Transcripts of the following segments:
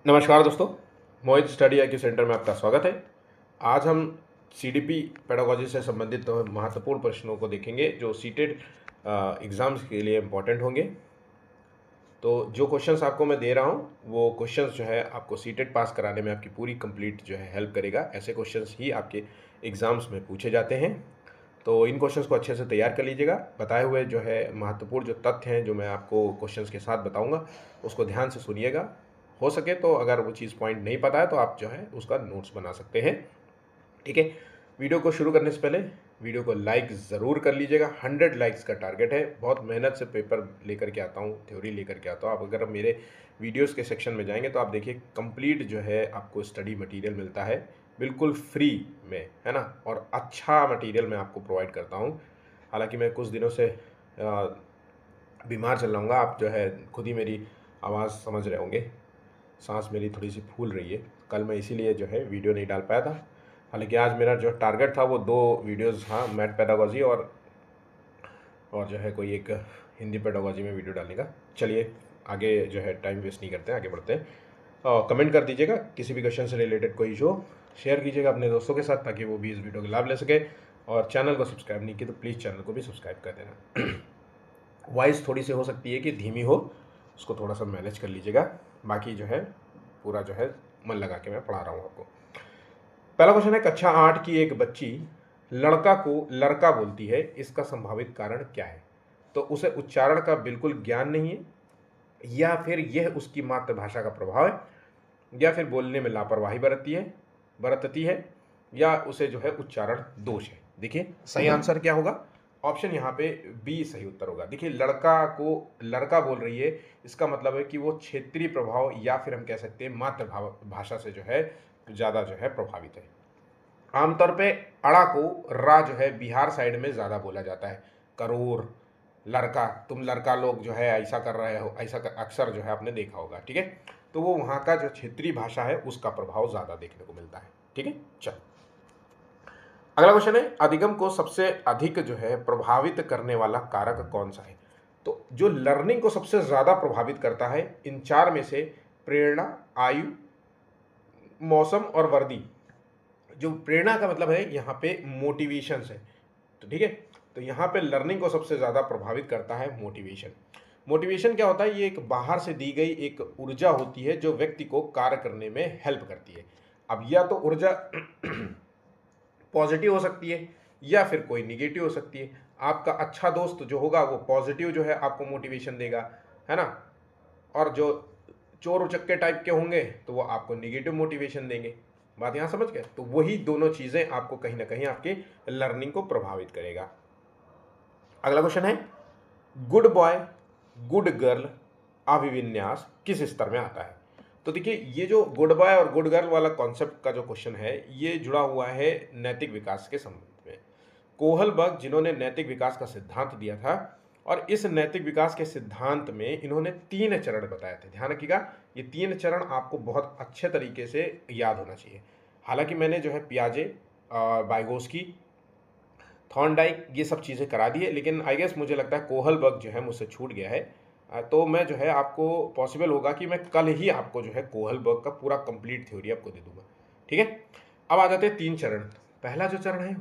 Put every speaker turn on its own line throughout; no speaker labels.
नमस्कार दोस्तों, मोहित study IQ centre में आपका स्वागत है। आज हम सीडीपी पेडागोजी से संबंधित महत्वपूर्ण प्रश्नों को देखेंगे जो सीटेड एग्ज़ाम्स के लिए इम्पोर्टेंट होंगे। तो जो क्वेश्चंस आपको मैं दे रहा हूँ वो क्वेश्चंस जो है आपको सीटेड पास कराने में आपकी पूरी कंप्लीट जो है हेल्प करेगा। ऐसे क्वेश्चंस ही आपके एग्ज़ाम्स में पूछे जाते हैं। तो इन क्वेश्चंस को अच्छे से तैयार कर लीजिएगा। बताए हुए जो है महत्वपूर्ण जो तथ्य हैं जो मैं आपको क्वेश्चंस के साथ बताऊंगा उसको ध्यान से सुनिएगा। हो सके तो अगर वो चीज़ पॉइंट नहीं पता है तो आप जो है उसका नोट्स बना सकते हैं। ठीक है, वीडियो को शुरू करने से पहले वीडियो को लाइक ज़रूर कर लीजिएगा। 100 लाइक्स का टारगेट है। बहुत मेहनत से पेपर लेकर के आता हूँ, थ्योरी लेकर के आता हूँ। आप अगर मेरे वीडियोस के सेक्शन में जाएंगे तो आप देखिए कंप्लीट जो है आपको स्टडी मटेरियल मिलता है बिल्कुल फ्री में, है ना। और अच्छा मटेरियल मैं आपको प्रोवाइड करता हूँ। हालांकि मैं कुछ दिनों से बीमार चल रहा हूँ। आप जो है खुद ही मेरी आवाज़ समझ रहे होंगे, सांस मेरी थोड़ी सी फूल रही है। कल मैं इसीलिए जो है वीडियो नहीं डाल पाया था। हालांकि आज मेरा जो टारगेट था वो 2 वीडियोस, हाँ, मैथ पेडागोजी और जो है कोई एक हिंदी पेडागोजी में वीडियो डालने का। चलिए आगे जो है टाइम वेस्ट नहीं करते हैं, आगे बढ़ते हैं। कमेंट कर दीजिएगा किसी भी क्वेश्चन से रिलेटेड कोई इशू, शेयर कीजिएगा अपने दोस्तों के साथ ताकि वो भी इस वीडियो का लाभ ले सके। और चैनल को सब्सक्राइब नहीं किया तो प्लीज़ चैनल को भी सब्सक्राइब कर देना। वॉइस थोड़ी सी हो सकती है कि धीमी हो, उसको थोड़ा सा मैनेज कर लीजिएगा। बाकी जो है पूरा जो है मन लगा के मैं पढ़ा रहा हूँ आपको। पहला क्वेश्चन है, कक्षा 8 की एक बच्ची लड़का को लड़का बोलती है, इसका संभावित कारण क्या है? तो उसे उच्चारण का बिल्कुल ज्ञान नहीं है, या फिर यह उसकी मातृभाषा का प्रभाव है, या फिर बोलने में लापरवाही बरतती है, या उसे जो है उच्चारण दोष है। देखिए सही आंसर क्या होगा? ऑप्शन यहाँ पे बी सही उत्तर होगा। देखिए लड़का को लड़का बोल रही है, इसका मतलब है कि वो क्षेत्रीय प्रभाव या फिर हम कह सकते हैं मातृभाषा से जो है ज़्यादा जो है प्रभावित है। आमतौर पे अड़ा को रा जो है बिहार साइड में ज़्यादा बोला जाता है। करोर, लड़का, तुम लड़का लोग जो है ऐसा कर रहे हो, ऐसा अक्सर जो है आपने देखा होगा। ठीक है, तो वो वहाँ का जो क्षेत्रीय भाषा है उसका प्रभाव ज़्यादा देखने को मिलता है। ठीक है, चल अगला क्वेश्चन है, अधिगम को सबसे अधिक जो है प्रभावित करने वाला कारक कौन सा है? तो जो लर्निंग को सबसे ज़्यादा प्रभावित करता है इन 4 में से प्रेरणा, आयु, मौसम और वर्दी। जो प्रेरणा का मतलब है यहाँ पे मोटिवेशन है। तो ठीक है, तो यहाँ पे लर्निंग को सबसे ज़्यादा प्रभावित करता है मोटिवेशन। मोटिवेशन क्या होता है? ये एक बाहर से दी गई एक ऊर्जा होती है जो व्यक्ति को कार्य करने में हेल्प करती है। अब या तो ऊर्जा पॉजिटिव हो सकती है या फिर कोई निगेटिव हो सकती है। आपका अच्छा दोस्त जो होगा वो पॉजिटिव जो है आपको मोटिवेशन देगा, है ना। और जो चोर उचक्के टाइप के होंगे तो वो आपको निगेटिव मोटिवेशन देंगे। बात यहाँ समझ गए? तो वही दोनों चीज़ें आपको कहीं ना कहीं आपके लर्निंग को प्रभावित करेगा। अगला क्वेश्चन है, गुड बॉय गुड गर्ल अभिविन्यास किस स्तर में आता है? तो देखिए ये जो गुड बॉय और गुड गर्ल वाला कॉन्सेप्ट का जो क्वेश्चन है ये जुड़ा हुआ है नैतिक विकास के संबंध में। कोहलबर्ग जिन्होंने नैतिक विकास का सिद्धांत दिया था, और इस नैतिक विकास के सिद्धांत में इन्होंने 3 चरण बताए थे। ध्यान रखिएगा, ये 3 चरण आपको बहुत अच्छे तरीके से याद होना चाहिए। हालांकि मैंने जो है पियाजे, वाइगोस्की, थॉर्नडाइक ये सब चीज़ें करा दी है, लेकिन आई गेस मुझे लगता है कोहलबर्ग जो है मुझसे छूट गया है। तो मैं जो है आपको पॉसिबल होगा कि मैं कल ही आपको जो है कोहलबर्ग का पूरा कंप्लीट थ्योरी आपको दे दूंगा। ठीक है, अब आ जाते हैं 3 चरण। पहला जो चरण है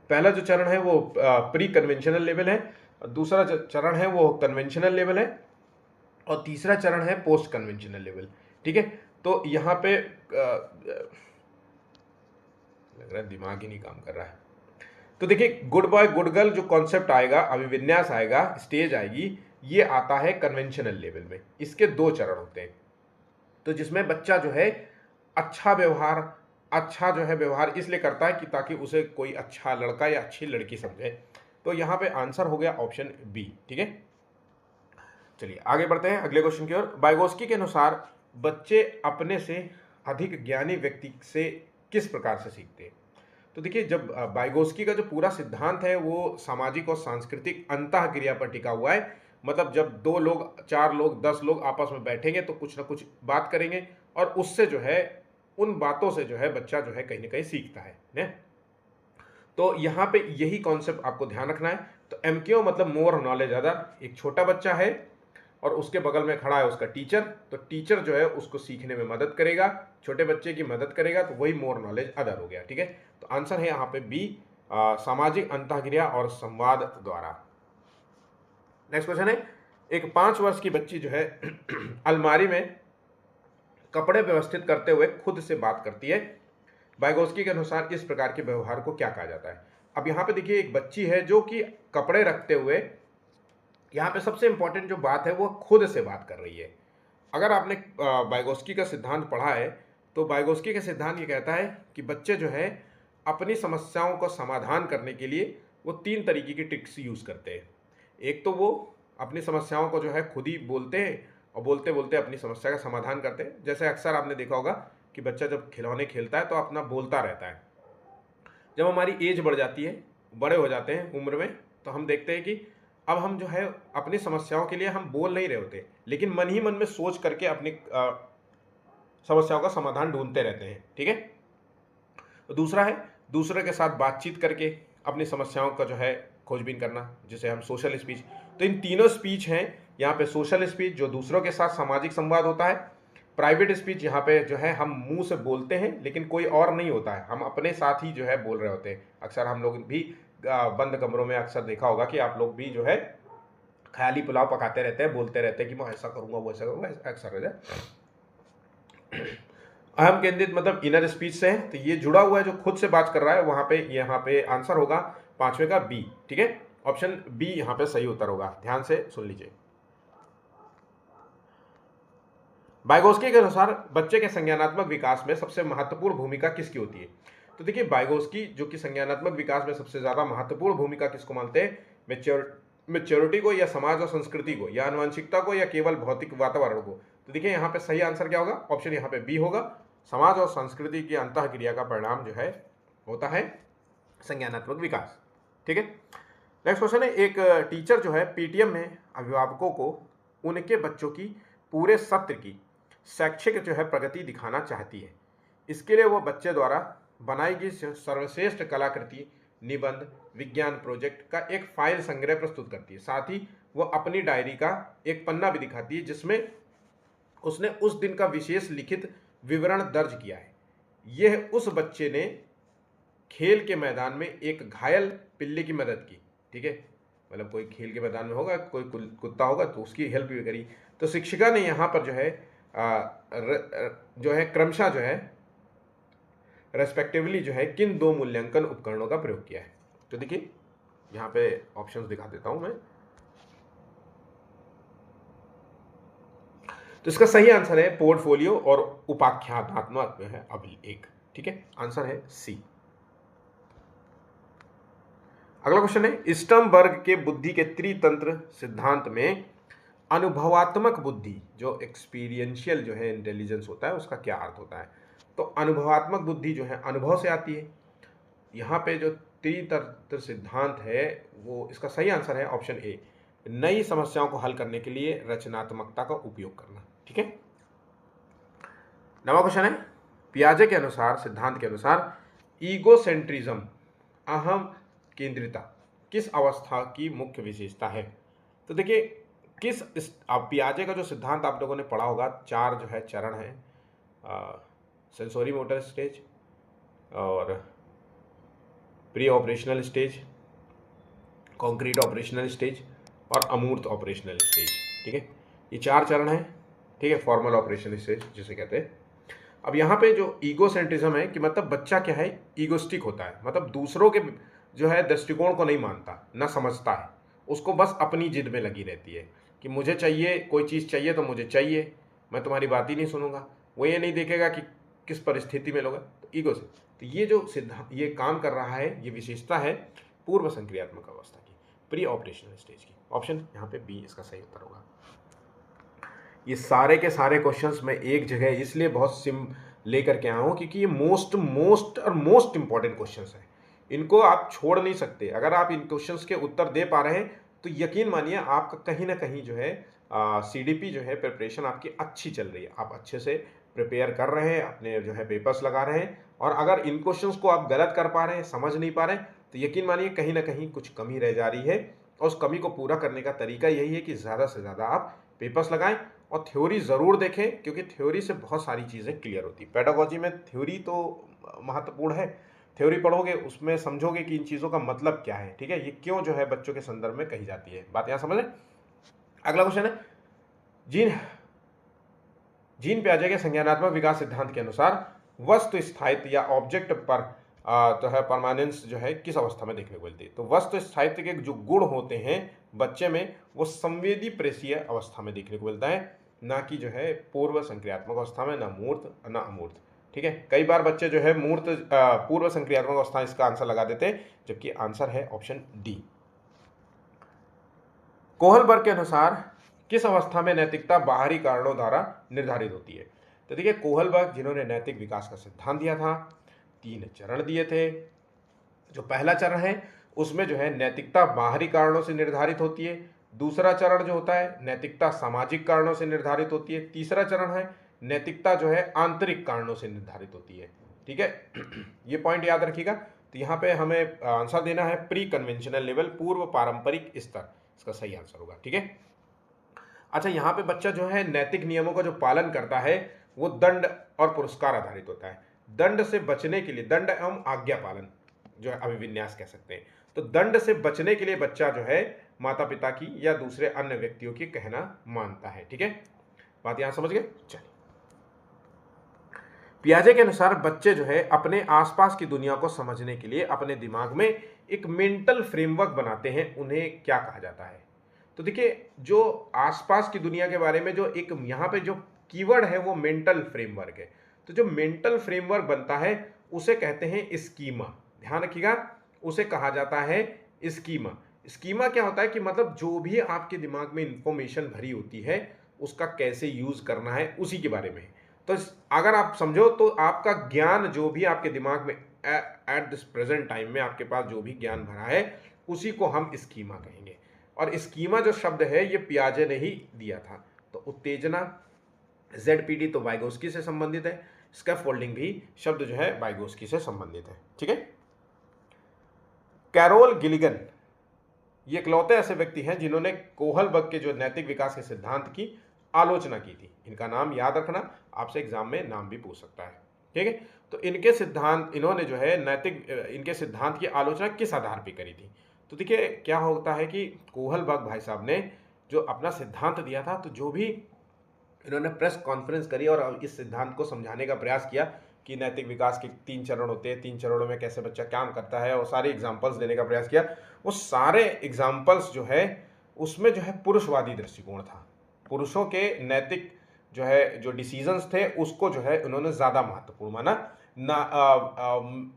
पहला जो चरण है वो प्री कन्वेंशनल लेवल है, दूसरा जो चरण है वो कन्वेंशनल लेवल है, और तीसरा चरण है पोस्ट कन्वेंशनल लेवल। ठीक है, तो यहाँ पे लग रहा है दिमाग ही नहीं काम कर रहा है। तो देखिए गुड बॉय गुड गर्ल जो कॉन्सेप्ट आएगा, अभिविन्यास आएगा, स्टेज आएगी, ये आता है कन्वेंशनल लेवल में। इसके 2 चरण होते हैं। तो जिसमें बच्चा जो है अच्छा जो है व्यवहार इसलिए करता है कि ताकि उसे कोई अच्छा लड़का या अच्छी लड़की समझे। तो यहाँ पे आंसर हो गया ऑप्शन बी। ठीक है, चलिए आगे बढ़ते हैं अगले क्वेश्चन की ओर। बाइगोस्की के अनुसार बच्चे अपने से अधिक ज्ञानी व्यक्ति से किस प्रकार से सीखते हैं? तो देखिए जब बाइगोस्की का जो पूरा सिद्धांत है वो सामाजिक और सांस्कृतिक अंतःक्रिया पर टिका हुआ है। मतलब जब 2 लोग, 4 लोग, 10 लोग आपस में बैठेंगे तो कुछ ना कुछ बात करेंगे, और उससे जो है उन बातों से जो है बच्चा जो है कहीं ना कहीं सीखता है ने? तो यहाँ पे यही कॉन्सेप्ट आपको ध्यान रखना है। तो एमक्यू मतलब मोर नॉलेज अदर। एक छोटा बच्चा है और उसके बगल में खड़ा है उसका टीचर, तो टीचर जो है उसको सीखने में मदद करेगा, छोटे बच्चे की मदद करेगा, तो वही मोर नॉलेज अदर हो गया। ठीक है, तो आंसर है यहाँ पे बी, सामाजिक अंतःक्रिया और संवाद द्वारा। नेक्स्ट क्वेश्चन है, एक 5 वर्ष की बच्ची जो है अलमारी में कपड़े व्यवस्थित करते हुए खुद से बात करती है। वाइगोस्की के अनुसार इस प्रकार के व्यवहार को क्या कहा जाता है? अब यहाँ पे देखिए एक बच्ची है जो कि कपड़े रखते हुए, यहाँ पे सबसे इंपॉर्टेंट जो बात है वो खुद से बात कर रही है। अगर आपने वाइगोस्की का सिद्धांत पढ़ा है तो वाइगोस्की का सिद्धांत ये कहता है कि बच्चे जो है अपनी समस्याओं का समाधान करने के लिए वो 3 तरीके की ट्रिक्स यूज़ करते हैं। एक तो वो अपनी समस्याओं को जो है खुद ही बोलते हैं और बोलते बोलते अपनी समस्या का समाधान करते हैं। जैसे अक्सर आपने देखा होगा कि बच्चा जब खिलौने खेलता है तो अपना बोलता रहता है। जब हमारी एज बढ़ जाती है, बड़े हो जाते हैं उम्र में, तो हम देखते हैं कि अब हम जो है अपनी समस्याओं के लिए हम बोल नहीं रहे होते, लेकिन मन ही मन में सोच करके अपनी समस्याओं का समाधान ढूंढते रहते हैं। ठीक है, तो दूसरा है दूसरे के साथ बातचीत करके अपनी समस्याओं का जो है खोजबीन करना, जिसे हम सोशल स्पीच। तो इन तीनों स्पीच हैं यहाँ पे। सोशल स्पीच जो दूसरों के साथ सामाजिक संवाद होता है, प्राइवेट स्पीच यहाँ पे जो है हम मुंह से बोलते हैं लेकिन कोई और नहीं होता है, हम अपने साथ ही जो है बोल रहे होते हैं। अक्सर हम लोग भी बंद कमरों में अक्सर देखा होगा कि आप लोग भी जो है ख्याली पुलाव पकाते रहते हैं, बोलते रहते हैं कि मैं ऐसा करूँगा वो ऐसा करूँगा, अक्सर हो जाए। अहम केंद्रित मतलब इनर स्पीच से है, तो ये जुड़ा हुआ है जो खुद से बात कर रहा है, वहाँ पे यहाँ पे आंसर होगा 5वें का बी। ठीक है, ऑप्शन बी यहाँ पे सही उत्तर होगा। ध्यान से सुन लीजिए। वाइगोस्की के अनुसार बच्चे के संज्ञानात्मक विकास में सबसे महत्वपूर्ण भूमिका किसकी होती है? तो देखिए वाइगोस्की जो कि संज्ञानात्मक विकास में सबसे ज्यादा महत्वपूर्ण भूमिका किसको मानते हैं? मैच्योरिटी को, या समाज और संस्कृति को, या आनुवंशिकता को, या केवल भौतिक वातावरण को? तो देखिए यहाँ पे सही आंसर क्या होगा? ऑप्शन यहाँ पे बी होगा, समाज और संस्कृति की अंतःक्रिया का परिणाम जो है होता है संज्ञानात्मक विकास। ठीक है, नेक्स्ट क्वेश्चन है, एक टीचर जो है पीटीएम में अभिभावकों को उनके बच्चों की पूरे सत्र की शैक्षिक जो है प्रगति दिखाना चाहती है। इसके लिए वो बच्चे द्वारा बनाई गई सर्वश्रेष्ठ कलाकृति, निबंध, विज्ञान प्रोजेक्ट का एक फाइल संग्रह प्रस्तुत करती है। साथ ही वो अपनी डायरी का एक पन्ना भी दिखाती है जिसमें उसने उस दिन का विशेष लिखित विवरण दर्ज किया है। यह उस बच्चे ने खेल के मैदान में एक घायल पिल्ले की मदद की। ठीक है, मतलब कोई खेल के मैदान में होगा, कोई कुत्ता होगा तो उसकी हेल्प भी करी। तो शिक्षिका ने यहाँ पर जो है क्रमशः जो है रेस्पेक्टिवली जो है किन 2 मूल्यांकन उपकरणों का प्रयोग किया है? तो देखिए यहाँ पे ऑप्शंस दिखा देता हूं मैं। तो इसका सही आंसर है पोर्टफोलियो और उपाख्यानात्मक है अभिलेख। ठीक है, आंसर है सी। अगला क्वेश्चन है, स्टर्नबर्ग के बुद्धि के त्रितंत्र सिद्धांत में अनुभवात्मक बुद्धि जो एक्सपीरियंशियल जो है इंटेलिजेंस होता है उसका क्या अर्थ होता है? तो अनुभवात्मक बुद्धि जो है अनुभव से आती है। यहाँ पे जो त्रितंत्र सिद्धांत है वो, इसका सही आंसर है ऑप्शन ए, नई समस्याओं को हल करने के लिए रचनात्मकता का उपयोग करना। ठीक है, नवा क्वेश्चन है, पियाजे के अनुसार, सिद्धांत के अनुसार ईगोसेंट्रिज्म अहम केंद्रिता किस अवस्था की मुख्य विशेषता है? तो देखिए पियाजे का जो सिद्धांत आप लोगों ने पढ़ा होगा, 4 जो है चरण है, सेंसोरी मोटर स्टेज और pre operational stage, concrete operational stage और अमूर्त ऑपरेशनल स्टेज। ठीक है, ये 4 चरण हैं। ठीक है, फॉर्मल ऑपरेशनल स्टेज जिसे कहते हैं। अब यहाँ पे जो ईगोसेंट्रिज्म है कि मतलब बच्चा क्या है, ईगोस्टिक होता है, मतलब दूसरों के जो है दृष्टिकोण को नहीं मानता, ना समझता है, उसको बस अपनी जिद में लगी रहती है कि मुझे चाहिए, कोई चीज़ चाहिए तो मुझे चाहिए, मैं तुम्हारी बात ही नहीं सुनूंगा। वो ये नहीं देखेगा कि किस परिस्थिति में लोग, तो ईगो से। तो ये जो सिद्धांत ये काम कर रहा है, ये विशेषता है पूर्व संक्रियात्मक अवस्था की, प्री ऑपरेशनल स्टेज की। ऑप्शन यहाँ पे बी इसका सही उत्तर होगा। ये सारे के सारे क्वेश्चंस मैं एक जगह इसलिए बहुत सिम लेकर के आया हूँ क्योंकि ये मोस्ट इंपॉर्टेंट क्वेश्चंस हैं, इनको आप छोड़ नहीं सकते। अगर आप इन क्वेश्चंस के उत्तर दे पा रहे हैं तो यकीन मानिए आपका कहीं ना कहीं जो है सीडीपी जो है प्रिपरेशन आपकी अच्छी चल रही है, आप अच्छे से प्रिपेयर कर रहे हैं, अपने जो है पेपर्स लगा रहे हैं। और अगर इन क्वेश्चंस को आप गलत कर पा रहे हैं, समझ नहीं पा रहे हैं, तो यकीन मानिए कहीं ना कहीं कुछ कमी रह जा रही है और उस कमी को पूरा करने का तरीका यही है कि ज़्यादा से ज़्यादा आप पेपर्स लगाएं और थ्योरी ज़रूर देखें, क्योंकि थ्योरी से बहुत सारी चीज़ें क्लियर होती है। पेडागोजी में थ्योरी तो महत्वपूर्ण है। थ्योरी पढ़ोगे, उसमें समझोगे कि इन चीज़ों का मतलब क्या है, ठीक है, ये क्यों जो है बच्चों के संदर्भ में कही जाती है। बात यहाँ समझ लें। अगला क्वेश्चन है, जीन पियाजे के संज्ञानात्मक विकास सिद्धांत के अनुसार वस्तु स्थायित्व या ऑब्जेक्ट पर जो है परमानेंस जो है किस अवस्था में देखने को मिलती है। तो वस्तु स्थायित्व के जो गुण होते हैं बच्चे में, वो संवेदी प्रेषीय अवस्था में देखने को मिलता है, ना कि जो है पूर्व संक्रियात्मक अवस्था में, ना मूर्त ना अमूर्त, ठीक है। कई बार बच्चे जो है पूर्व संक्रियात्मक अवस्था इसका आंसर लगा देते हैं, जबकि आंसर है ऑप्शन डी। कोहलबर्ग के अनुसार किस अवस्था में नैतिकता बाहरी कारणों द्वारा निर्धारित होती है। तो देखिए, कोहलबर्ग जिन्होंने नैतिक विकास का सिद्धांत दिया था, 3 चरण दिए थे। जो पहला चरण है उसमें जो है नैतिकता बाहरी कारणों से निर्धारित होती है। दूसरा चरण जो होता है नैतिकता सामाजिक कारणों से निर्धारित होती है। तीसरा चरण है नैतिकता जो है आंतरिक कारणों से निर्धारित होती है, ठीक है। ये पॉइंट याद रखिएगा। तो यहाँ पे हमें आंसर देना है प्री कन्वेंशनल लेवल, पूर्व पारंपरिक स्तर, इसका सही आंसर होगा, ठीक है। अच्छा, यहाँ पे बच्चा जो है नैतिक नियमों का जो पालन करता है वो दंड और पुरस्कार आधारित होता है। दंड से बचने के लिए, दंड एवं आज्ञा पालन जो है अभिविन्यास कह सकते हैं। तो दंड से बचने के लिए बच्चा जो है माता पिता की या दूसरे अन्य व्यक्तियों की कहना मानता है, ठीक है। बात यहां समझ गए। चलिए, पियाजे के अनुसार बच्चे जो है अपने आसपास की दुनिया को समझने के लिए अपने दिमाग में एक मेंटल फ्रेमवर्क बनाते हैं, उन्हें क्या कहा जाता है। तो देखिए, जो आसपास की दुनिया के बारे में जो एक यहाँ पे जो कीवर्ड है वो मेंटल फ्रेमवर्क है। तो जो मेंटल फ्रेमवर्क बनता है उसे कहते हैं स्कीमा। ध्यान रखिएगा, उसे कहा जाता है स्कीमा। स्कीमा क्या होता है कि मतलब जो भी आपके दिमाग में इंफॉर्मेशन भरी होती है उसका कैसे यूज करना है उसी के बारे में है। तो अगर आप समझो तो आपका ज्ञान जो भी आपके दिमाग में एट दिस प्रेजेंट टाइम में आपके पास जो भी ज्ञान भरा है उसी को हम स्कीमा कहेंगे। और स्कीमा जो शब्द है ये पियाजे ने ही दिया था। तो उत्तेजना, ZPD तो वाइगोस्की से संबंधित है, स्कैफोल्डिंग भी शब्द जो है वाइगोस्की से संबंधित है, ठीक है। कैरोल गिलिगन ये इकलौते ऐसे व्यक्ति हैं जिन्होंने कोहलबर्ग के जो नैतिक विकास के सिद्धांत की आलोचना की थी। इनका नाम याद रखना, आपसे एग्जाम में नाम भी पूछ सकता है, ठीक है। तो इन्होंने जो है इनके सिद्धांत की आलोचना किस आधार पर करी थी। तो देखिए, क्या होता है कि कोहलबर्ग भाई साहब ने जो अपना सिद्धांत दिया था, तो जो भी इन्होंने प्रेस कॉन्फ्रेंस करी और इस सिद्धांत को समझाने का प्रयास किया कि नैतिक विकास के 3 चरण होते हैं, 3 चरणों में कैसे बच्चा काम करता है, और सारे एग्जाम्पल्स देने का प्रयास किया। वो सारे एग्जाम्पल्स जो है उसमें जो है पुरुषवादी दृष्टिकोण था। पुरुषों के नैतिक जो डिसीजंस थे उसको जो है उन्होंने ज़्यादा महत्वपूर्ण माना, ना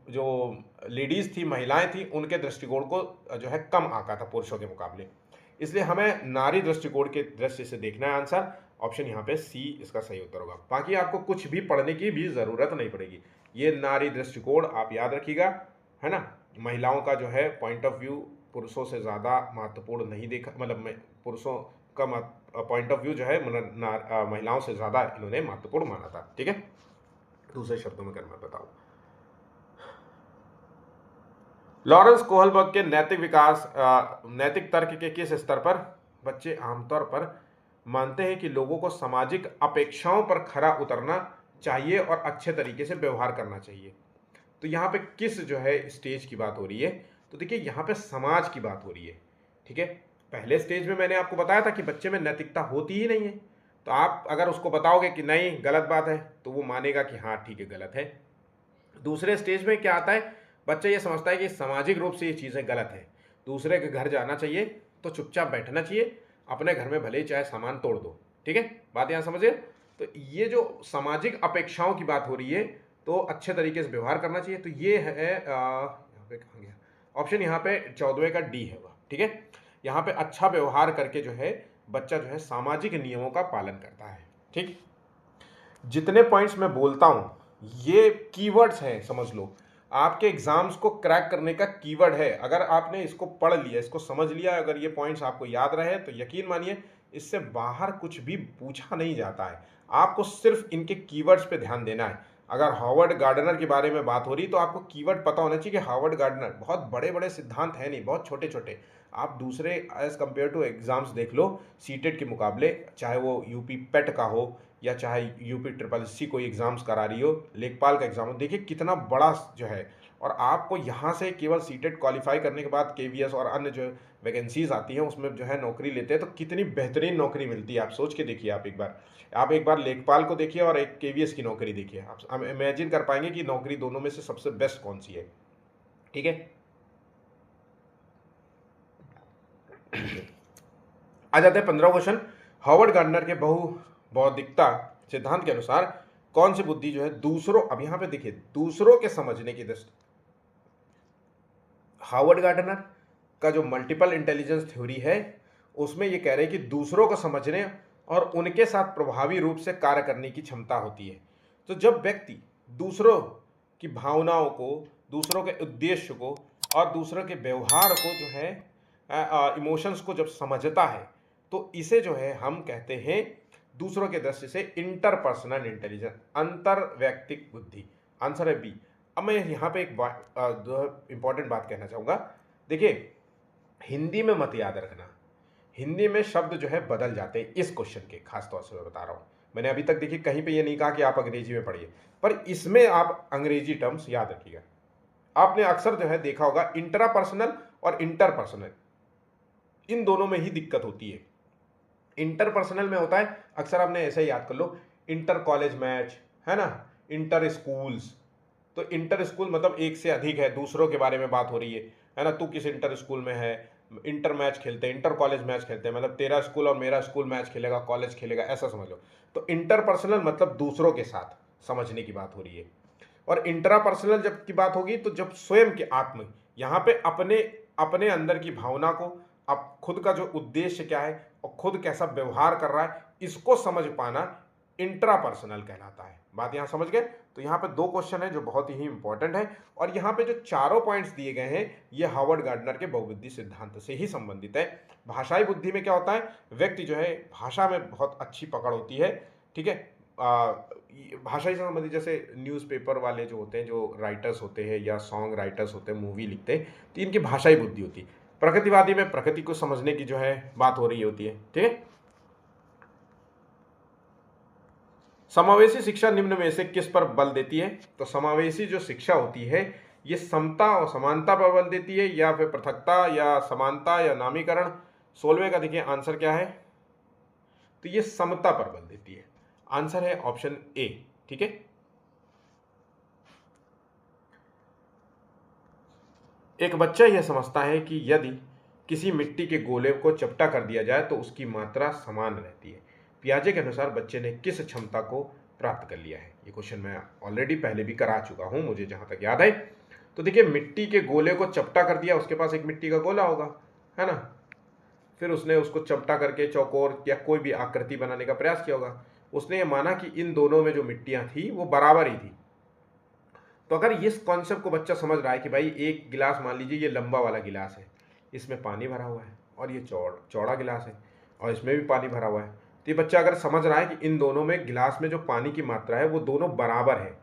जो लेडीज़ थी, महिलाएं थी, उनके दृष्टिकोण को जो है कम आंका था पुरुषों के मुकाबले। इसलिए हमें नारी दृष्टिकोण के दृष्टि से देखना है आंसर। ऑप्शन यहाँ पे सी इसका सही उत्तर होगा। बाकी आपको कुछ भी पढ़ने की भी ज़रूरत नहीं पड़ेगी। ये नारी दृष्टिकोण आप याद रखिएगा, है ना। महिलाओं का जो है पॉइंट ऑफ व्यू पुरुषों से ज़्यादा महत्वपूर्ण नहीं देखा, मतलब पुरुषों का पॉइंट ऑफ व्यू जो है महिलाओं से ज़्यादा इन्होंने महत्वपूर्ण माना था, ठीक है। दूसरे शब्दों में अगर मैं बताऊँ, लॉरेंस कोहलबर्ग के नैतिक तर्क के किस स्तर पर बच्चे आमतौर पर मानते हैं कि लोगों को सामाजिक अपेक्षाओं पर खरा उतरना चाहिए और अच्छे तरीके से व्यवहार करना चाहिए। तो यहाँ पे किस जो है स्टेज की बात हो रही है। तो देखिए, यहाँ पे समाज की बात हो रही है, ठीक है। पहले स्टेज में मैंने आपको बताया था कि बच्चे में नैतिकता होती ही नहीं है। तो आप अगर उसको बताओगे कि नहीं गलत बात है तो वो मानेगा कि हाँ ठीक है गलत है। दूसरे स्टेज में क्या आता है, बच्चा ये समझता है कि सामाजिक रूप से ये चीज़ें गलत है, दूसरे के घर जाना चाहिए तो चुपचाप बैठना चाहिए, अपने घर में भले ही चाहे सामान तोड़ दो, ठीक है। बात यहाँ समझिए। तो ये जो सामाजिक अपेक्षाओं की बात हो रही है, तो अच्छे तरीके से व्यवहार करना चाहिए। तो ये है यहाँ पे कहाँ गया ऑप्शन, यहाँ पे 14वें का डी है वह, ठीक है। यहाँ पे अच्छा व्यवहार करके जो है बच्चा जो है सामाजिक नियमों का पालन करता है, ठीक। जितने पॉइंट्स मैं बोलता हूँ ये कीवर्ड्स हैं, समझ लो आपके एग्जाम्स को क्रैक करने का कीवर्ड है। अगर आपने इसको पढ़ लिया, इसको समझ लिया, अगर ये पॉइंट्स आपको याद रहे तो यकीन मानिए इससे बाहर कुछ भी पूछा नहीं जाता है। आपको सिर्फ इनके कीवर्ड्स पे ध्यान देना है। अगर हार्वर्ड गार्डनर के बारे में बात हो रही तो आपको कीवर्ड पता होना चाहिए कि हार्वर्ड गार्डनर बहुत बड़े बड़े सिद्धांत हैं नहीं, बहुत छोटे छोटे। आप दूसरे एज कम्पेयर टू एग्ज़ाम्स देख लो सीटेट के मुकाबले, चाहे वो यूपी पेट का हो या चाहे यूपी ट्रिपल एससी कोई एग्ज़ाम्स करा रही हो, लेखपाल का एग्ज़ाम हो, देखिए कितना बड़ा जो है। और आपको यहाँ से केवल सीटेट क्वालिफाई करने के बाद केवीएस और अन्य जो वैकेंसीज आती हैं उसमें जो है नौकरी लेते हैं, तो कितनी बेहतरीन नौकरी मिलती है। आप सोच के देखिए, आप एक बार लेखपाल को देखिए और एक केवीएस की नौकरी देखिए, आप इमेजिन कर पाएंगे कि नौकरी दोनों में से सबसे बेस्ट कौन सी है। ठीक है, आ जाते हैं 15 क्वेश्चन। हॉवर्ड गार्डनर के बहुबौद्धिकता सिद्धांत के अनुसार कौन सी बुद्धि जो है दूसरों, अब यहां पे देखिए दूसरों के समझने की दृष्टि, हार्वर्ड गार्डनर का जो मल्टीपल इंटेलिजेंस थ्योरी है उसमें ये कह रहे हैं कि दूसरों को समझने और उनके साथ प्रभावी रूप से कार्य करने की क्षमता होती है। तो जब व्यक्ति दूसरों की भावनाओं को, दूसरों के उद्देश्य को और दूसरों के व्यवहार को जो है इमोशंस को जब समझता है, तो इसे जो है हम कहते हैं दूसरों के दृष्टि से इंटरपर्सनल इंटेलिजेंस, अंतर व्यक्तिक बुद्धि। आंसर है बी। अब मैं यहाँ पे एक इंपॉर्टेंट बात कहना चाहूँगा। देखिए, हिंदी में मत याद रखना, हिंदी में शब्द जो है बदल जाते हैं इस क्वेश्चन के, खास तौर से मैं बता रहा हूँ। मैंने अभी तक देखिए कहीं पे ये नहीं कहा कि आप अंग्रेजी में पढ़िए, पर इसमें आप अंग्रेजी टर्म्स याद रखिएगा। आपने अक्सर जो है देखा होगा इंट्रापर्सनल और इंटरपर्सनल, इन दोनों में ही दिक्कत होती है। इंटरपर्सनल में होता है, अक्सर आपने ऐसे ही याद कर लो, इंटर कॉलेज मैच, है ना, इंटर स्कूल्स। तो इंटर स्कूल मतलब एक से अधिक है, दूसरों के बारे में बात हो रही है ना, तू किस इंटर स्कूल में है। इंटर मैच खेलते हैं, इंटर कॉलेज मैच खेलते हैं, मतलब तेरा स्कूल और मेरा स्कूल मैच खेलेगा, कॉलेज खेलेगा, ऐसा समझ लो। तो इंटरपर्सनल मतलब दूसरों के साथ समझने की बात हो रही है। और इंट्रापर्सनल जब की बात होगी तो जब स्वयं के आत्म, यहाँ पे अपने अपने अंदर की भावना को, अब खुद का जो उद्देश्य क्या है और खुद कैसा व्यवहार कर रहा है, इसको समझ पाना इंट्रापर्सनल कहलाता है। बात यहाँ समझ गए। तो यहाँ पे दो क्वेश्चन है जो बहुत ही इंपॉर्टेंट है, और यहाँ पे जो चारों पॉइंट्स दिए गए हैं ये हार्वर्ड गार्डनर के बहुबुद्धि सिद्धांत से ही संबंधित है। भाषाई बुद्धि में क्या होता है, व्यक्ति जो है भाषा में बहुत अच्छी पकड़ होती है। ठीक है, भाषा से संबंधित जैसे न्यूज़पेपर वाले जो होते हैं, जो राइटर्स होते हैं या सॉन्ग राइटर्स होते हैं, मूवी लिखते हैं, तो इनकी भाषाई बुद्धि होती है। प्रकृतिवादी में प्रकृति को समझने की जो है बात हो रही होती है। ठीक है, समावेशी शिक्षा निम्न में से किस पर बल देती है। तो समावेशी जो शिक्षा होती है ये समता और समानता पर बल देती है, या फिर पृथकता या समानता या नामीकरण। 16वें का देखिए आंसर क्या है, तो ये समता पर बल देती है। आंसर है ऑप्शन ए। ठीक है, एक बच्चा यह समझता है कि यदि किसी मिट्टी के गोले को चपटा कर दिया जाए तो उसकी मात्रा समान रहती है। पियाजे के अनुसार बच्चे ने किस क्षमता को प्राप्त कर लिया है। ये क्वेश्चन मैं ऑलरेडी पहले भी करा चुका हूं, मुझे जहां तक याद है। तो देखिए, मिट्टी के गोले को चपटा कर दिया, उसके पास एक मिट्टी का गोला होगा, है ना, फिर उसने उसको चपटा करके चौकोर या कोई भी आकृति बनाने का प्रयास किया होगा। उसने ये माना कि इन दोनों में जो मिट्टियां थी वो बराबर ही थी। तो अगर इस कॉन्सेप्ट को बच्चा समझ रहा है कि भाई एक गिलास, मान लीजिए ये लंबा वाला गिलास है, इसमें पानी भरा हुआ है, और ये चौड़ा गिलास है और इसमें भी पानी भरा हुआ है, तो ये बच्चा अगर समझ रहा है कि इन दोनों में गिलास में जो पानी की मात्रा है वो दोनों बराबर है,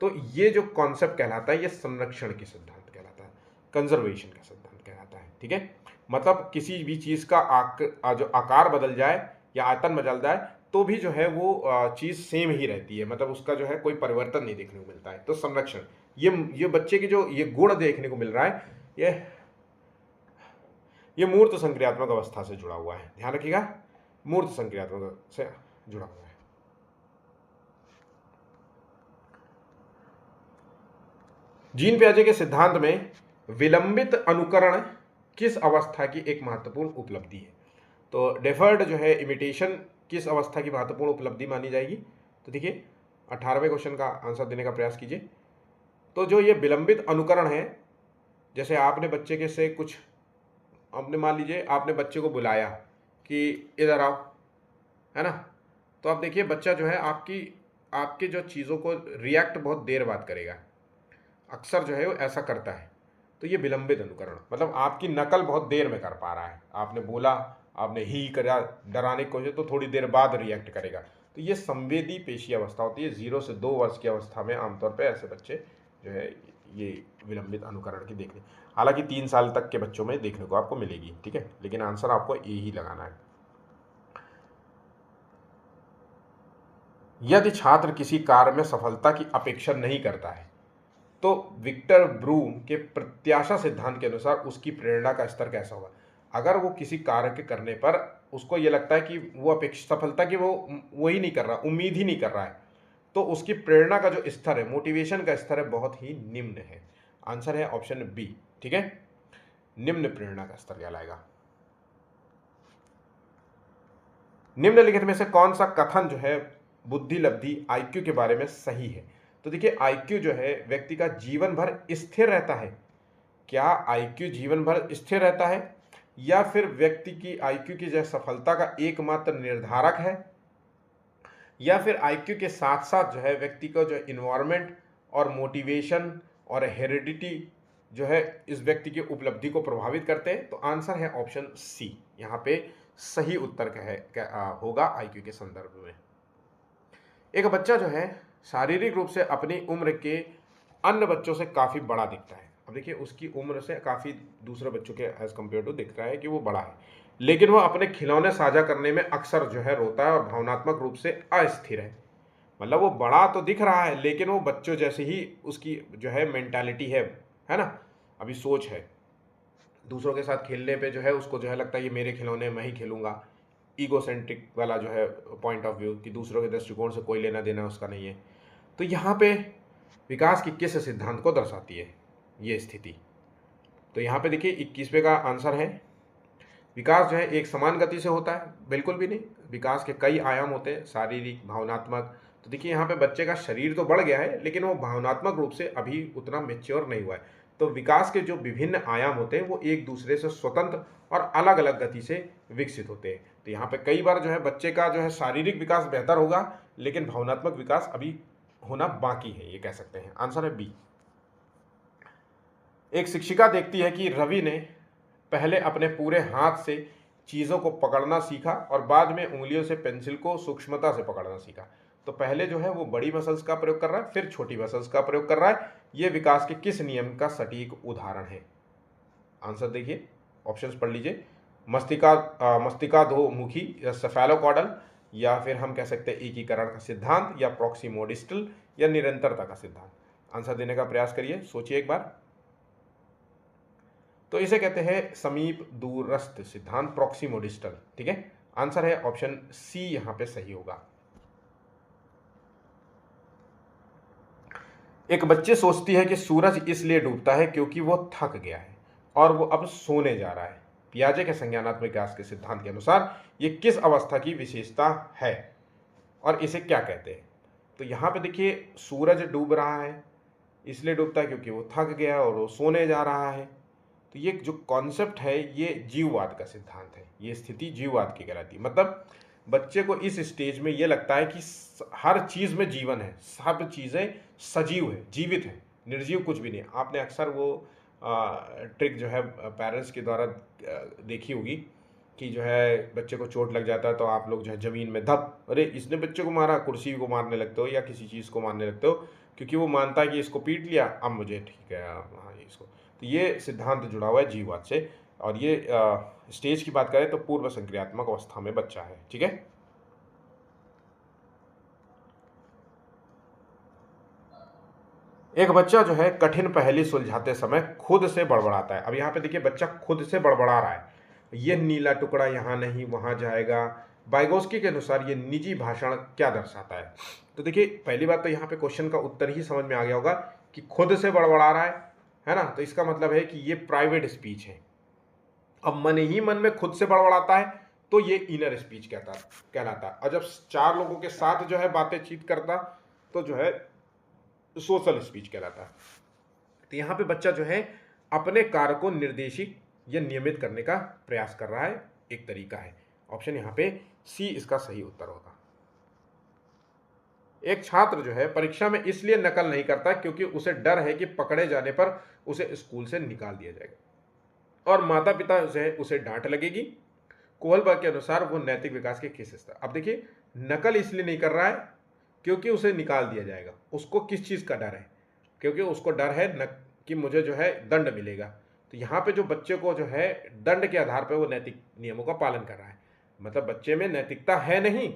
तो ये जो कॉन्सेप्ट कहलाता है ये संरक्षण की सिद्धांत कहलाता है, कंजर्वेशन का सिद्धांत कहलाता है। ठीक है, मतलब किसी भी चीज़ का जो आकार बदल जाए या आयतन बदल जाए तो भी जो है वो चीज़ सेम ही रहती है, मतलब उसका जो है कोई परिवर्तन नहीं देखने को मिलता है। तो संरक्षण, ये बच्चे की जो ये गुण देखने को मिल रहा है, ये मूर्त संक्रियात्मक अवस्था से जुड़ा हुआ है, ध्यान रखिएगा, मूर्त संक्रियात्मक से जुड़ा हुआ है। जीन पियाजे के सिद्धांत में विलंबित अनुकरण किस अवस्था की एक महत्वपूर्ण उपलब्धि है। तो डेफर्ड जो है इमिटेशन किस अवस्था की महत्वपूर्ण उपलब्धि मानी जाएगी। तो देखिए 18वें क्वेश्चन का आंसर देने का प्रयास कीजिए। तो जो ये विलंबित अनुकरण है, जैसे आपने बच्चे के से कुछ, आपने मान लीजिए आपने बच्चे को बुलाया कि इधर आओ, है ना, तो आप देखिए बच्चा जो है आपके जो चीज़ों को रिएक्ट बहुत देर बाद करेगा, अक्सर जो है वो ऐसा करता है। तो ये विलंबित अनुकरण मतलब आपकी नकल बहुत देर में कर पा रहा है। आपने बोला, आपने ही करा, डराने की कोशिश, तो थोड़ी देर बाद रिएक्ट करेगा। तो ये संवेदी पेशी अवस्था होती है। 0 से 2 वर्ष की अवस्था में आमतौर पे ऐसे बच्चे जो है ये विलंबित अनुकरण की देखने। हालांकि 3 साल तक के बच्चों में देखने को आपको मिलेगी, ठीक है, लेकिन आंसर आपको ए ही लगाना है। यदि छात्र किसी कार्य में सफलता की अपेक्षा नहीं करता है तो विक्टर ब्रूम के प्रत्याशा सिद्धांत के अनुसार उसकी प्रेरणा का स्तर कैसा होगा। अगर वो किसी कार्य के करने पर उसको ये लगता है कि वो अपेक्षा सफलता की वो ही नहीं कर रहा, उम्मीद ही नहीं कर रहा है, तो उसकी प्रेरणा का जो स्तर है, मोटिवेशन का स्तर है, बहुत ही निम्न है। आंसर है ऑप्शन बी, ठीक है, निम्न प्रेरणा का स्तर कहलाएगा। निम्नलिखित में से कौन सा कथन जो है बुद्धि लब्धि आईक्यू के बारे में सही है। तो देखिए आईक्यू जो है व्यक्ति का जीवन भर स्थिर रहता है। क्या आईक्यू जीवन भर स्थिर रहता है या फिर व्यक्ति की आईक्यू की जो सफलता का एकमात्र निर्धारक है, या फिर आईक्यू के साथ साथ जो है व्यक्ति का जो इन्वायरमेंट और मोटिवेशन और हेरिडिटी जो है इस व्यक्ति की उपलब्धि को प्रभावित करते हैं। तो आंसर है ऑप्शन सी, यहाँ पे सही उत्तर होगा आईक्यू के संदर्भ में। एक बच्चा जो है शारीरिक रूप से अपनी उम्र के अन्य बच्चों से काफ़ी बड़ा दिखता है। अब देखिए उसकी उम्र से काफ़ी दूसरे बच्चों के एज कम्पेयर टू दिख रहा है कि वो बड़ा है, लेकिन वो अपने खिलौने साझा करने में अक्सर जो है रोता है और भावनात्मक रूप से अस्थिर है। मतलब वो बड़ा तो दिख रहा है लेकिन वो बच्चों जैसे ही उसकी जो है मेंटालिटी है ना, अभी सोच है। दूसरों के साथ खेलने पे जो है उसको जो है लगता है ये मेरे खिलौने मैं ही खेलूँगा, ईगोसेंट्रिक वाला जो है पॉइंट ऑफ व्यू कि दूसरों के दृष्टिकोण से कोई लेना देना उसका नहीं है। तो यहाँ पे विकास की किस सिद्धांत को दर्शाती है ये स्थिति। तो यहाँ पे देखिए 21वें का आंसर है विकास जो है एक समान गति से होता है, बिल्कुल भी नहीं। विकास के कई आयाम होते हैं, शारीरिक, भावनात्मक। तो देखिए यहाँ पे बच्चे का शरीर तो बढ़ गया है लेकिन वो भावनात्मक रूप से अभी उतना मेच्योर नहीं हुआ है। तो विकास के जो विभिन्न आयाम होते हैं वो एक दूसरे से स्वतंत्र और अलग अलग गति से विकसित होते हैं। तो यहाँ पे कई बार जो है बच्चे का जो है शारीरिक विकास बेहतर होगा लेकिन भावनात्मक विकास अभी होना बाकी है, ये कह सकते हैं। आंसर है बी। एक शिक्षिका देखती है कि रवि ने पहले अपने पूरे हाथ से चीज़ों को पकड़ना सीखा और बाद में उंगलियों से पेंसिल को सूक्ष्मता से पकड़ना सीखा। तो पहले जो है वो बड़ी मसल्स का प्रयोग कर रहा है, फिर छोटी मसल्स का प्रयोग कर रहा है। ये विकास के किस नियम का सटीक उदाहरण है। आंसर देखिए, ऑप्शंस पढ़ लीजिए। मस्तिकाधोमुखी या सेफेलोकॉडल, या फिर हम कह सकते हैं एकीकरण का सिद्धांत, या प्रॉक्सिमोडिस्टल, या निरंतरता का सिद्धांत। आंसर देने का प्रयास करिए, सोचिए एक बार। तो इसे कहते हैं समीप दूरस्थ सिद्धांत, प्रॉक्सिमोडिस्टल, ठीक है। आंसर है ऑप्शन सी यहां पे सही होगा। एक बच्चे सोचती है कि सूरज इसलिए डूबता है क्योंकि वो थक गया है और वो अब सोने जा रहा है। पियाजे के संज्ञानात्मक विकास के सिद्धांत के अनुसार ये किस अवस्था की विशेषता है और इसे क्या कहते हैं। तो यहाँ पे देखिए सूरज डूब रहा है, इसलिए डूबता है क्योंकि वो थक गया और वो सोने जा रहा है। तो ये जो कॉन्सेप्ट है ये जीववाद का सिद्धांत है, ये स्थिति जीववाद की कहलाती है। मतलब बच्चे को इस स्टेज में ये लगता है कि हर चीज़ में जीवन है, सब चीज़ें सजीव है, जीवित है, निर्जीव कुछ भी नहीं। आपने अक्सर वो ट्रिक जो है पेरेंट्स के द्वारा देखी होगी कि जो है बच्चे को चोट लग जाता है तो आप लोग जो है ज़मीन में धप, अरे इसने बच्चे को मारा, कुर्सी को मारने लगते हो या किसी चीज़ को मारने लगते हो, क्योंकि वो मानता है कि इसको पीट लिया अब मुझे ठीक है, हाँ इसको। तो ये सिद्धांत जुड़ा हुआ है जीववाद से। और ये स्टेज की बात करें तो पूर्व संक्रियात्मक अवस्था में बच्चा है, ठीक है। एक बच्चा जो है कठिन पहेली सुलझाते समय खुद से बड़बड़ाता है। अब यहाँ पे देखिए बच्चा खुद से बड़बड़ा रहा है, ये नीला टुकड़ा यहाँ नहीं वहाँ जाएगा। वाइगोस्की के अनुसार ये निजी भाषण क्या दर्शाता है। तो देखिए पहली बात तो यहाँ पे क्वेश्चन का उत्तर ही समझ में आ गया होगा कि खुद से बड़बड़ा रहा है ना, तो इसका मतलब है कि ये प्राइवेट स्पीच है। अब मन ही मन में खुद से बड़बड़ाता है तो ये इनर स्पीच कहलाता है। और जब 4 लोगों के साथ जो है बातचीत करता तो जो है सोशल स्पीच कहलाता है। तो यहाँ पे बच्चा जो है अपने कार्य को निर्देशित या नियमित करने का प्रयास कर रहा है, एक तरीका है। ऑप्शन यहाँ पे सी इसका सही उत्तर होगा। एक छात्र जो है परीक्षा में इसलिए नकल नहीं करता क्योंकि उसे डर है कि पकड़े जाने पर उसे स्कूल से निकाल दिया जाएगा और माता पिता से उसे डांट लगेगी। कोहलबर्ग के अनुसार वो नैतिक विकास के किस स्तर। अब देखिए नकल इसलिए नहीं कर रहा है क्योंकि उसे निकाल दिया जाएगा। उसको किस चीज़ का डर है, क्योंकि उसको डर है कि मुझे जो है दंड मिलेगा। तो यहाँ पे जो बच्चे को जो है दंड के आधार पर वो नैतिक नियमों का पालन कर रहा है, मतलब बच्चे में नैतिकता है नहीं,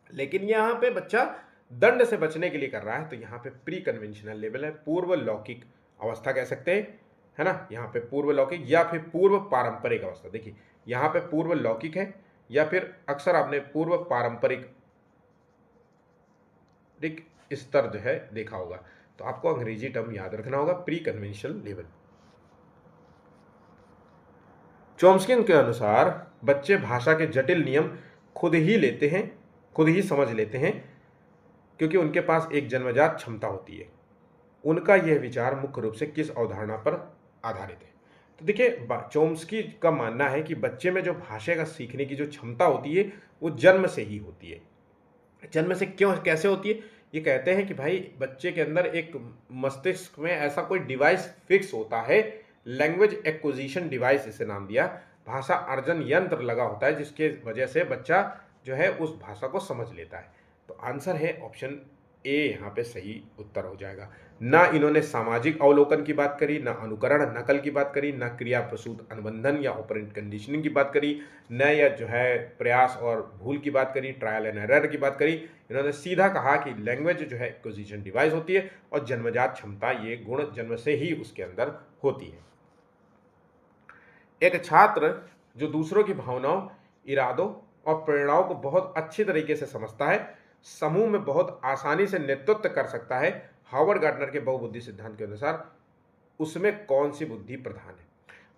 लेकिन यहाँ पे बच्चा दंड से बचने के लिए कर रहा है। तो यहाँ पे प्री कन्वेंशनल लेवल है, पूर्व लौकिक अवस्था कह सकते हैं, है ना। यहाँ पे पूर्व लौकिक या फिर पूर्व पारंपरिक अवस्था, देखिए यहाँ पे पूर्व लौकिक है या फिर अक्सर आपने पूर्व पारंपरिक स्तर जो है देखा होगा। तो आपको अंग्रेजी टर्म याद रखना होगा, प्री कन्वेंशनल लेवल। चॉम्स्की के अनुसार बच्चे भाषा के जटिल नियम खुद ही लेते हैं, खुद ही समझ लेते हैं, क्योंकि उनके पास एक जन्मजात क्षमता होती है। उनका यह विचार मुख्य रूप से किस अवधारणा पर आधारित है? तो देखिए चॉम्स्की का मानना है कि बच्चे में जो भाषा का सीखने की जो क्षमता होती है वो जन्म से ही होती है। जन्म से क्यों, कैसे होती है? ये कहते हैं कि भाई बच्चे के अंदर एक मस्तिष्क में ऐसा कोई डिवाइस फिक्स होता है, लैंग्वेज एक्विजिशन डिवाइस इसे नाम दिया, भाषा अर्जन यंत्र लगा होता है, जिसके वजह से बच्चा जो है उस भाषा को समझ लेता है। तो आंसर है ऑप्शन ए, यहाँ पे सही उत्तर हो जाएगा। ना इन्होंने सामाजिक अवलोकन की बात करी, ना अनुकरण नकल की बात करी, ना क्रिया प्रसूत अनुबंधन या ऑपरेंट कंडीशनिंग की बात करी, न या जो है प्रयास और भूल की बात करी, ट्रायल एंड एरर की बात करी। इन्होंने सीधा कहा कि लैंग्वेज जो है एक्विजिशन डिवाइस होती है और जन्मजात क्षमता, ये गुण जन्म से ही उसके अंदर होती है। एक छात्र जो दूसरों की भावनाओं, इरादों और प्रेरणाओं को बहुत अच्छी तरीके से समझता है, समूह में बहुत आसानी से नेतृत्व कर सकता है, हार्वर्ड गार्डनर के बहुबुद्धि सिद्धांत के अनुसार उसमें कौन सी बुद्धि प्रधान है?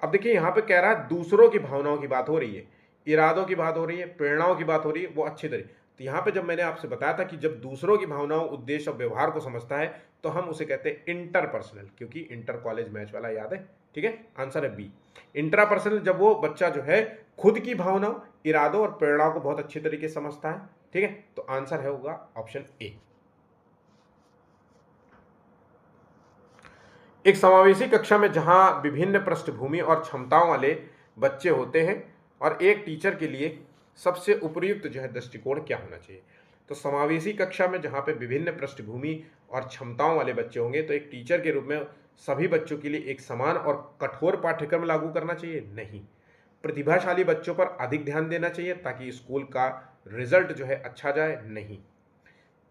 अब देखिए यहाँ पे कह रहा है दूसरों की भावनाओं की बात हो रही है, इरादों की बात हो रही है, प्रेरणाओं की बात हो रही है, वो अच्छी तरीके। तो यहाँ पे जब मैंने आपसे बताया था कि जब दूसरों की भावनाओं, उद्देश्य और व्यवहार को समझता है तो हम उसे कहते हैं इंटरपर्सनल, क्योंकि इंटर कॉलेज मैच वाला याद है, ठीक है। आंसर है बी, इंट्रापर्सनल। जब वो बच्चा जो है खुद की भावनाओं, इरादों और प्रेरणाओं को बहुत अच्छी तरीके से समझता है, ठीक है। तो आंसर है होगा ऑप्शन ए। एक समावेशी कक्षा में जहां विभिन्न पृष्ठभूमि और क्षमताओं वाले बच्चे होते हैं और एक टीचर के लिए सबसे उपयुक्त जो है दृष्टिकोण क्या होना चाहिए? तो समावेशी कक्षा में जहां पे विभिन्न पृष्ठभूमि और क्षमताओं वाले बच्चे होंगे तो एक टीचर के रूप में सभी बच्चों के लिए एक समान और कठोर पाठ्यक्रम लागू करना चाहिए? नहीं। प्रतिभाशाली बच्चों पर अधिक ध्यान देना चाहिए ताकि स्कूल का रिजल्ट जो है अच्छा जाए? नहीं।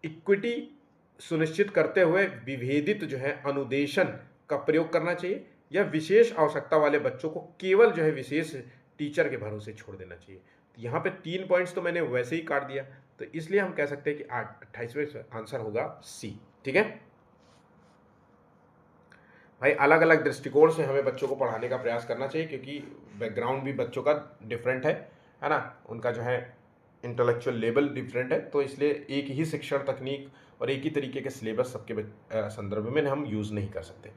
इक्विटी सुनिश्चित करते हुए विभेदित जो है अनुदेशन का प्रयोग करना चाहिए, या विशेष आवश्यकता वाले बच्चों को केवल जो है विशेष टीचर के भरोसे छोड़ देना चाहिए? तो यहाँ पे 3 पॉइंट्स तो मैंने वैसे ही काट दिया, तो इसलिए हम कह सकते हैं कि 28वां आंसर होगा सी, ठीक है भाई। अलग अलग दृष्टिकोण से हमें बच्चों को पढ़ाने का प्रयास करना चाहिए, क्योंकि बैकग्राउंड भी बच्चों का डिफरेंट है ना, उनका जो है इंटेलेक्चुअल लेवल डिफरेंट है, तो इसलिए एक ही शिक्षण तकनीक और एक ही तरीके के सिलेबस सबके संदर्भ में हम यूज़ नहीं कर सकते।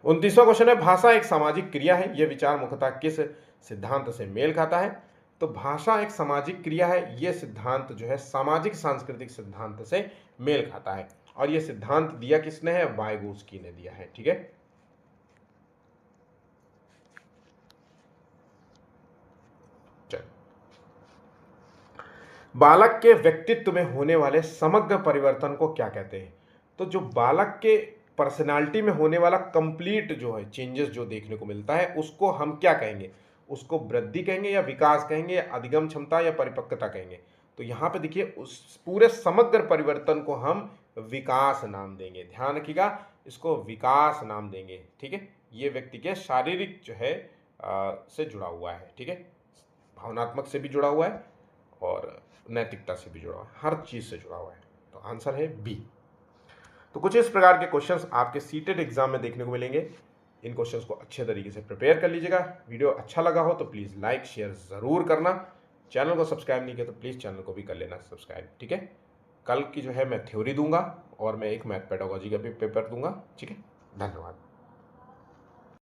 29वां क्वेश्चन है, भाषा एक सामाजिक क्रिया है, यह विचार मुख्यतः किस सिद्धांत से मेल खाता है? तो भाषा एक सामाजिक क्रिया है, यह सिद्धांत जो है सामाजिक सांस्कृतिक सिद्धांत से मेल खाता है, और यह सिद्धांत दिया किसने है? वाइगोत्स्की ने दिया है, ठीक है। बालक के व्यक्तित्व में होने वाले समग्र परिवर्तन को क्या कहते हैं? तो जो बालक के पर्सनालिटी में होने वाला कंप्लीट जो है चेंजेस जो देखने को मिलता है उसको हम क्या कहेंगे? उसको वृद्धि कहेंगे या विकास कहेंगे या अधिगम क्षमता या परिपक्वता कहेंगे? तो यहाँ पे देखिए उस पूरे समग्र परिवर्तन को हम विकास नाम देंगे, ध्यान रखिएगा, इसको विकास नाम देंगे, ठीक है। ये व्यक्ति के शारीरिक जो है से जुड़ा हुआ है, ठीक है, भावनात्मक से भी जुड़ा हुआ है और नैतिकता से भी जुड़ा हुआ है, हर चीज़ से जुड़ा हुआ है। तो आंसर है बी। तो कुछ इस प्रकार के क्वेश्चंस आपके सीटेड एग्जाम में देखने को मिलेंगे। इन क्वेश्चंस को अच्छे तरीके से प्रिपेयर कर लीजिएगा। वीडियो अच्छा लगा हो तो प्लीज़ लाइक शेयर ज़रूर करना। चैनल को सब्सक्राइब नहीं किया तो प्लीज़ चैनल को भी कर लेना सब्सक्राइब, ठीक है। कल की जो है मैं थ्योरी दूंगा और मैं एक मैथ पेडागोजी का भी पेपर दूंगा, ठीक है। धन्यवाद।